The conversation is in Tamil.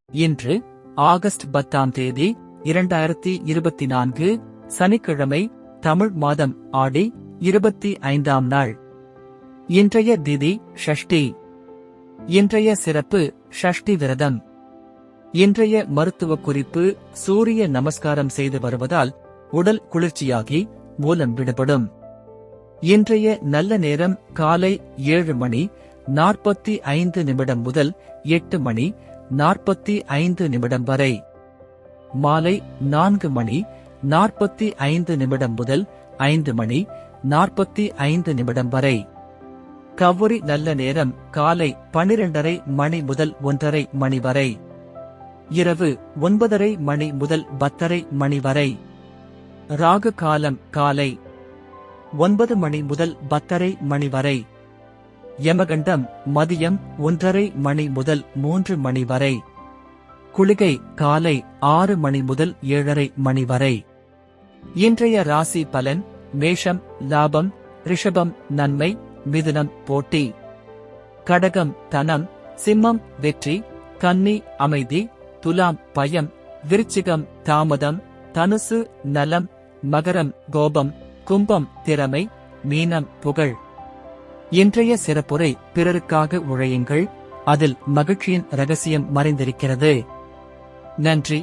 இன்று ஆகஸ்ட் 10 2024 சனிக்கிழமை, தமிழ் மாதம் ஆடி 25 நாள். இன்றைய திதி ஷஷ்டி. இன்றைய சிறப்பு ஷஷ்டி விரதம். இன்றைய மருத்துவ குறிப்பு: சூரிய நமஸ்காரம் செய்து வருவதால் உடல் குளிர்ச்சியாகி மூலம் விடுபடும். இன்றைய நல்ல நேரம் காலை 7:45 முதல் 8:45 வரை. மாலை 4:45 முதல் 5:45 வரை. கவுரி நல்ல நேரம் காலை 12:30 முதல் 1:30 வரை. இரவு 9:30 முதல் 10:30 வரை. ராகு காலம் காலை 9 முதல் 10:30 வரை. யமகண்டம் மதியம் 1:30 முதல் 3 வரை. குளிகை காலை 6 முதல் 7:30 வரை. இன்றைய ராசி பலன்: மேஷம் லாபம், ரிஷபம் நன்மை, மிதுனம் போட்டி, கடகம் தனம், சிம்மம் வெற்றி, கன்னி அமைதி, துலாம் பயம், விருச்சிகம் தாமதம், தனுசு நலம், மகரம் கோபம், கும்பம் திறமை, மீனம் புகழ். இன்றைய சிறப்புரை: பிறருக்காக உழையுங்கள், அதில் மகிழ்ச்சியின் ரகசியம் மறைந்திருக்கிறது. நன்றி.